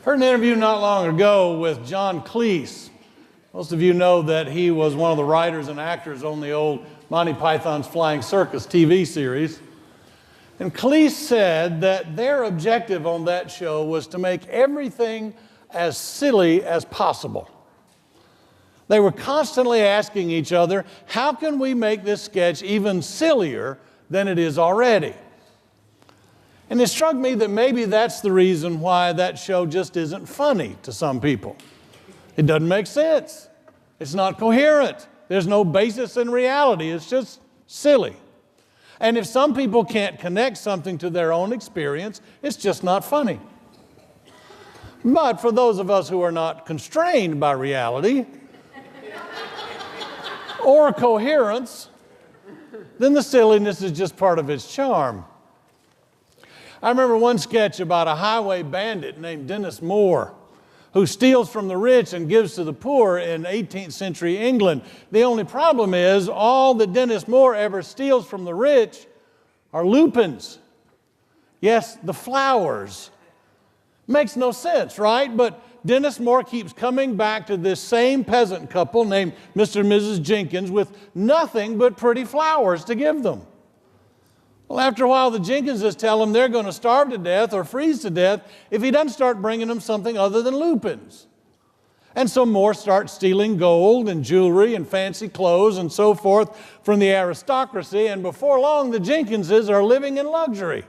Heard an interview not long ago with John Cleese. Most of you know that he was one of the writers and actors on the old Monty Python's Flying Circus TV series. And Cleese said that their objective on that show was to make everything as silly as possible. They were constantly asking each other, how can we make this sketch even sillier than it is already? And it struck me that maybe that's the reason why that show just isn't funny to some people. It doesn't make sense. It's not coherent. There's no basis in reality. It's just silly. And if some people can't connect something to their own experience, it's just not funny. But for those of us who are not constrained by reality or coherence, then the silliness is just part of its charm. I remember one sketch about a highway bandit named Dennis Moore who steals from the rich and gives to the poor in 18th century England. The only problem is all that Dennis Moore ever steals from the rich are lupins. Yes, the flowers. Makes no sense, right? But Dennis Moore keeps coming back to this same peasant couple named Mr. and Mrs. Jenkins with nothing but pretty flowers to give them. Well, after a while, the Jenkinses tell him they're going to starve to death or freeze to death if he doesn't start bringing them something other than lupins. And so Moore starts stealing gold and jewelry and fancy clothes and so forth from the aristocracy, and before long, the Jenkinses are living in luxury.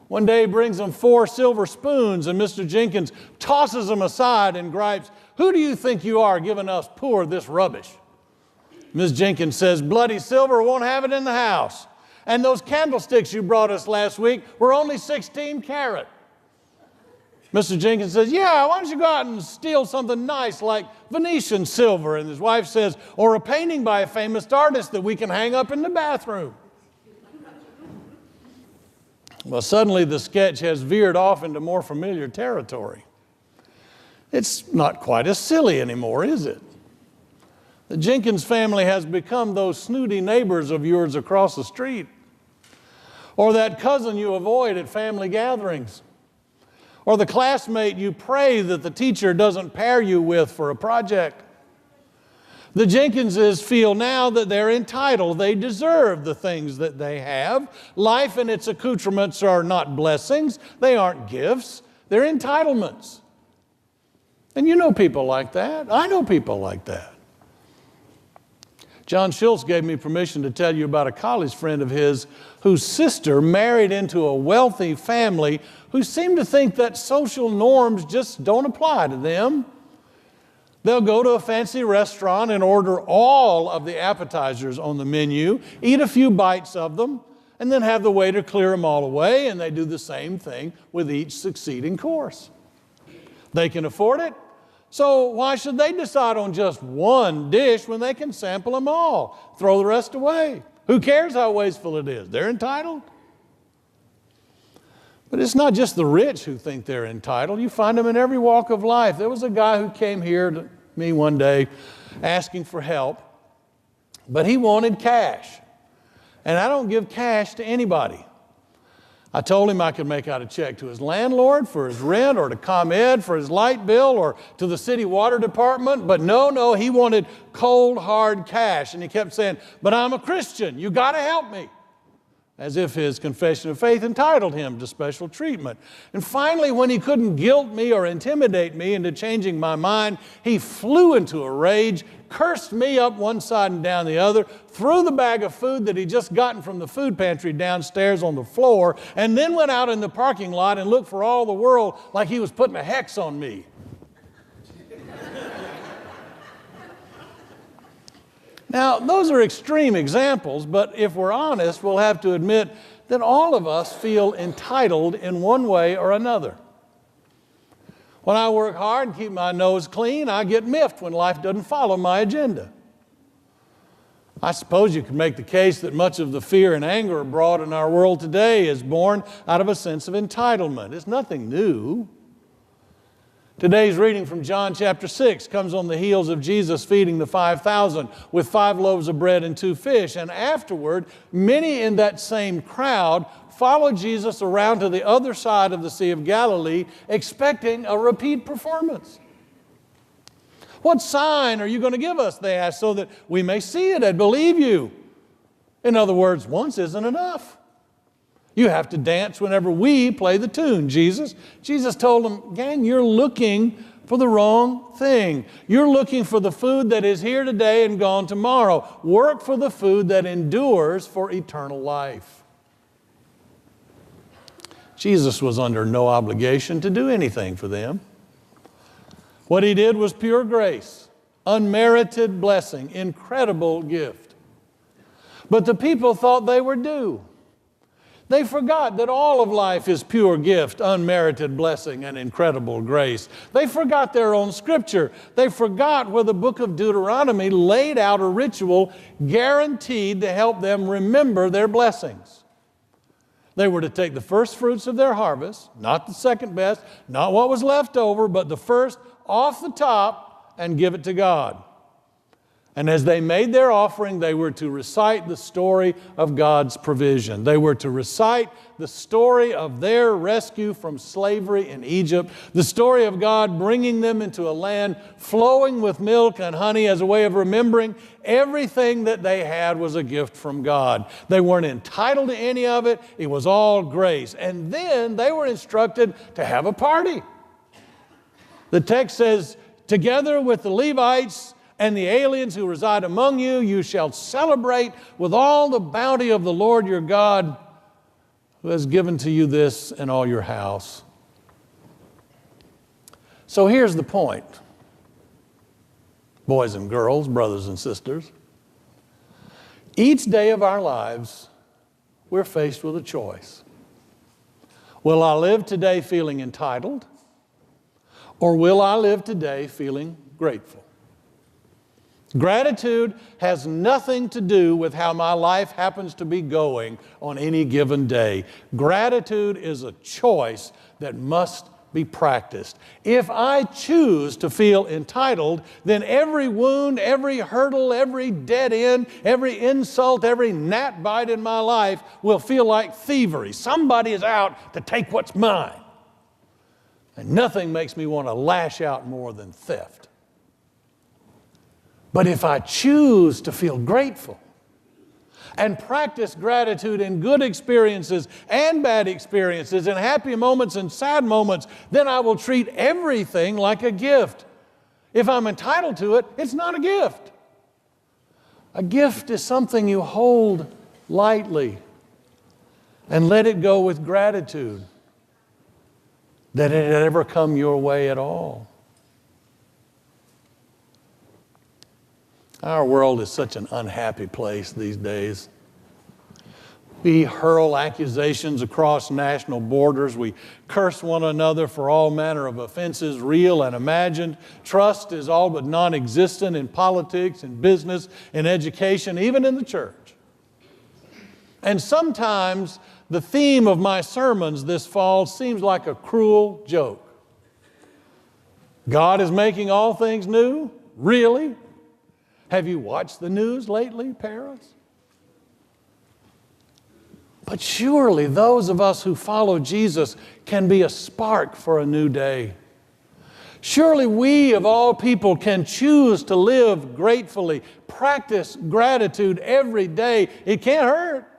One day he brings them 4 silver spoons, and Mr. Jenkins tosses them aside and gripes, "Who do you think you are giving us poor this rubbish?" Ms. Jenkins says, "Bloody silver won't have it in the house. And those candlesticks you brought us last week were only 16 karat. Mr. Jenkins says, "Yeah, why don't you go out and steal something nice like Venetian silver?" And his wife says, "Or a painting by a famous artist that we can hang up in the bathroom." Well, suddenly the sketch has veered off into more familiar territory. It's not quite as silly anymore, is it? The Jenkins family has become those snooty neighbors of yours across the street, or that cousin you avoid at family gatherings, or the classmate you pray that the teacher doesn't pair you with for a project. The Jenkinses feel now that they're entitled. They deserve the things that they have. Life and its accoutrements are not blessings. They aren't gifts. They're entitlements. And you know people like that. I know people like that. John Schultz gave me permission to tell you about a college friend of his whose sister married into a wealthy family who seemed to think that social norms just don't apply to them. They'll go to a fancy restaurant and order all of the appetizers on the menu, eat a few bites of them, and then have the waiter clear them all away, and they do the same thing with each succeeding course. They can afford it. So why should they decide on just one dish when they can sample them all, throw the rest away? Who cares how wasteful it is? They're entitled. But it's not just the rich who think they're entitled. You find them in every walk of life. There was a guy who came here to me one day asking for help, but he wanted cash. And I don't give cash to anybody. I told him I could make out a check to his landlord for his rent, or to ComEd for his light bill, or to the city water department. But no, he wanted cold, hard cash. And he kept saying, "But I'm a Christian. You got to help me." As if his confession of faith entitled him to special treatment. And finally, when he couldn't guilt me or intimidate me into changing my mind, he flew into a rage, cursed me up one side and down the other, threw the bag of food that he'd just gotten from the food pantry downstairs on the floor, and then went out in the parking lot and looked for all the world like he was putting a hex on me. Now, those are extreme examples, but if we're honest, we'll have to admit that all of us feel entitled in one way or another. When I work hard and keep my nose clean, I get miffed when life doesn't follow my agenda. I suppose you could make the case that much of the fear and anger abroad in our world today is born out of a sense of entitlement. It's nothing new. Today's reading from John chapter 6 comes on the heels of Jesus feeding the 5,000 with 5 loaves of bread and 2 fish. And afterward, many in that same crowd followed Jesus around to the other side of the Sea of Galilee, expecting a repeat performance. What sign are you going to give us, they asked, so that we may see it and believe you? In other words, once isn't enough. You have to dance whenever we play the tune, Jesus. Jesus told them, gang, you're looking for the wrong thing. You're looking for the food that is here today and gone tomorrow. Work for the food that endures for eternal life. Jesus was under no obligation to do anything for them. What he did was pure grace, unmerited blessing, incredible gift. But the people thought they were due. They forgot that all of life is pure gift, unmerited blessing, and incredible grace. They forgot their own scripture. They forgot where the book of Deuteronomy laid out a ritual guaranteed to help them remember their blessings. They were to take the first fruits of their harvest, not the second best, not what was left over, but the first off the top and give it to God. And as they made their offering, they were to recite the story of God's provision. They were to recite the story of their rescue from slavery in Egypt, the story of God bringing them into a land flowing with milk and honey as a way of remembering everything that they had was a gift from God. They weren't entitled to any of it. It was all grace. And then they were instructed to have a party. The text says, together with the Levites and the aliens who reside among you, you shall celebrate with all the bounty of the Lord your God, who has given to you this in all your house. So here's the point, boys and girls, brothers and sisters. Each day of our lives, we're faced with a choice. Will I live today feeling entitled, or will I live today feeling grateful? Gratitude has nothing to do with how my life happens to be going on any given day. Gratitude is a choice that must be practiced. If I choose to feel entitled, then every wound, every hurdle, every dead end, every insult, every gnat bite in my life will feel like thievery. Somebody is out to take what's mine. And nothing makes me want to lash out more than theft. But if I choose to feel grateful and practice gratitude in good experiences and bad experiences, in happy moments and sad moments, then I will treat everything like a gift. If I'm entitled to it, it's not a gift. A gift is something you hold lightly and let it go with gratitude that it had ever come your way at all. Our world is such an unhappy place these days. We hurl accusations across national borders. We curse one another for all manner of offenses, real and imagined. Trust is all but non-existent in politics, in business, in education, even in the church. And sometimes the theme of my sermons this fall seems like a cruel joke. God is making all things new? Really? Have you watched the news lately, parents? But surely those of us who follow Jesus can be a spark for a new day. Surely we, of all people, can choose to live gratefully, practice gratitude every day. It can't hurt.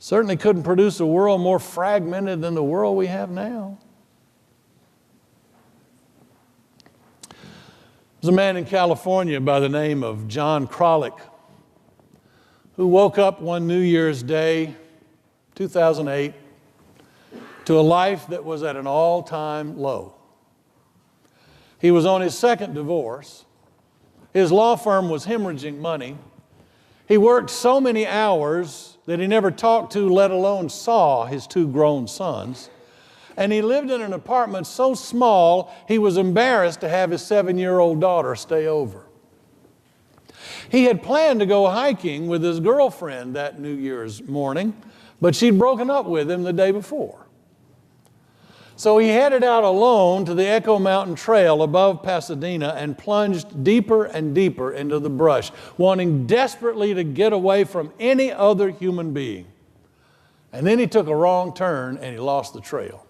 Certainly couldn't produce a world more fragmented than the world we have now. There's a man in California by the name of John Kralik who woke up one New Year's Day, 2008, to a life that was at an all-time low. He was on his second divorce. His law firm was hemorrhaging money. He worked so many hours that he never talked to, let alone saw, his 2 grown sons. And he lived in an apartment so small, he was embarrassed to have his 7-year-old daughter stay over. He had planned to go hiking with his girlfriend that New Year's morning, but she'd broken up with him the day before. So he headed out alone to the Echo Mountain Trail above Pasadena and plunged deeper and deeper into the brush, wanting desperately to get away from any other human being. And then he took a wrong turn and he lost the trail.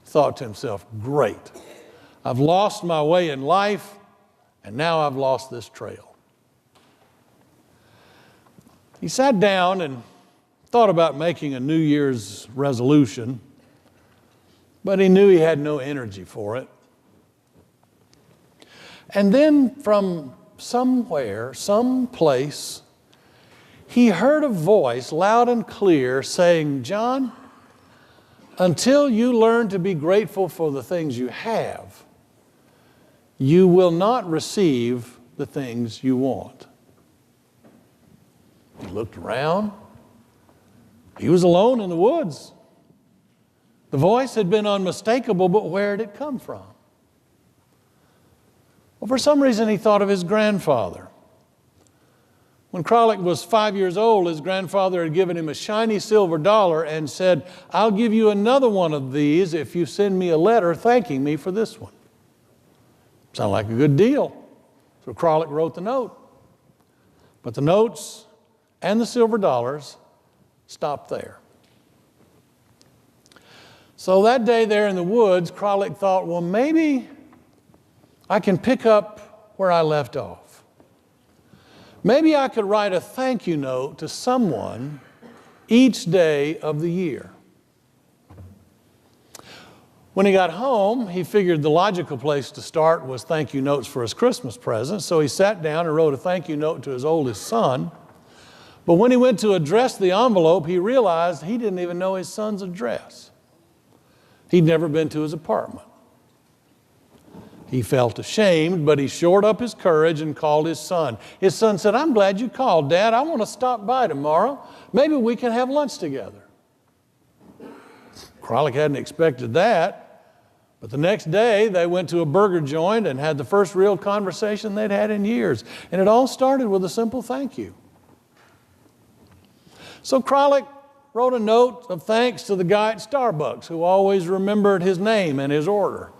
He thought to himself, great, I've lost my way in life and now I've lost this trail. He sat down and thought about making a New Year's resolution, but he knew he had no energy for it. And then from somewhere, someplace, he heard a voice loud and clear saying, John, until you learn to be grateful for the things you have, you will not receive the things you want. He looked around. He was alone in the woods. The voice had been unmistakable, but where did it come from? Well, for some reason, he thought of his grandfather. When Kralik was 5 years old, his grandfather had given him a shiny silver dollar and said, I'll give you another one of these if you send me a letter thanking me for this one. Sounded like a good deal. So Kralik wrote the note. But the notes and the silver dollars stopped there. So that day there in the woods, Kralik thought, well, maybe I can pick up where I left off. Maybe I could write a thank you note to someone each day of the year. When he got home, he figured the logical place to start was thank you notes for his Christmas present. So he sat down and wrote a thank you note to his oldest son. But when he went to address the envelope, he realized he didn't even know his son's address. He'd never been to his apartment. He felt ashamed, but he shored up his courage and called his son. His son said, I'm glad you called, Dad. I want to stop by tomorrow. Maybe we can have lunch together. Kralik hadn't expected that, but the next day they went to a burger joint and had the first real conversation they'd had in years. And it all started with a simple thank you. So Kralik wrote a note of thanks to the guy at Starbucks who always remembered his name and his order.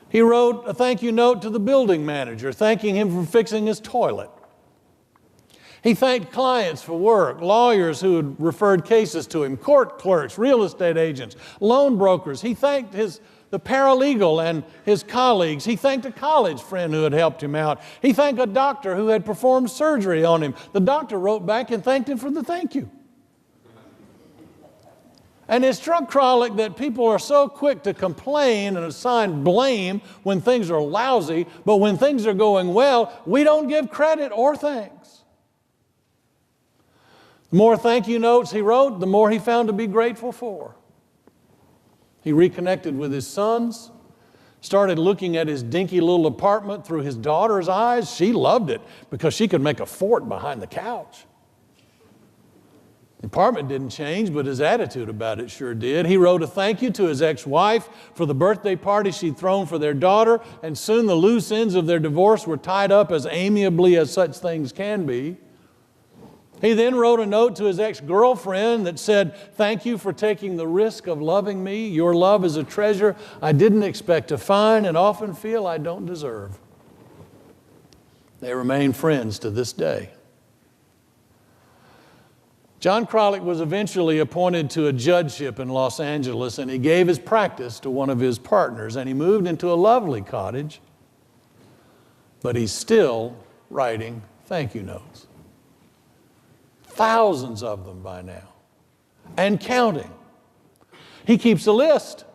He wrote a thank you note to the building manager, thanking him for fixing his toilet. He thanked clients for work, lawyers who had referred cases to him, court clerks, real estate agents, loan brokers. He thanked the paralegal and his colleagues. He thanked a college friend who had helped him out. He thanked a doctor who had performed surgery on him. The doctor wrote back and thanked him for the thank you. And it struck Kralik that people are so quick to complain and assign blame when things are lousy, but when things are going well, we don't give credit or thanks. The more thank you notes he wrote, the more he found to be grateful for. He reconnected with his sons, started looking at his dinky little apartment through his daughter's eyes. She loved it because she could make a fort behind the couch. The apartment didn't change, but his attitude about it sure did. He wrote a thank you to his ex-wife for the birthday party she'd thrown for their daughter, and soon the loose ends of their divorce were tied up as amiably as such things can be. He then wrote a note to his ex-girlfriend that said, thank you for taking the risk of loving me. Your love is a treasure I didn't expect to find and often feel I don't deserve. They remain friends to this day. John Kralik was eventually appointed to a judgeship in Los Angeles, and he gave his practice to one of his partners, and he moved into a lovely cottage, but he's still writing thank you notes. Thousands of them by now, and counting. He keeps a list.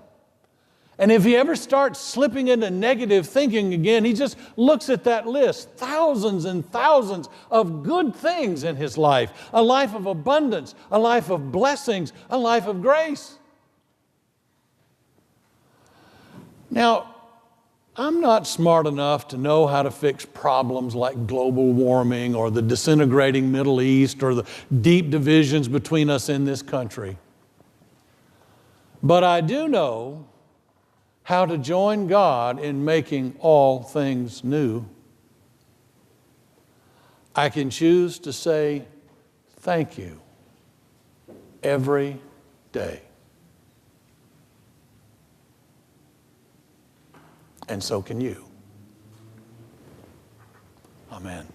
And if he ever starts slipping into negative thinking again, he just looks at that list. Thousands and thousands of good things in his life. A life of abundance, a life of blessings, a life of grace. Now, I'm not smart enough to know how to fix problems like global warming or the disintegrating Middle East or the deep divisions between us in this country. But I do know how to join God in making all things new. I can choose to say thank you every day. and so can you. Amen.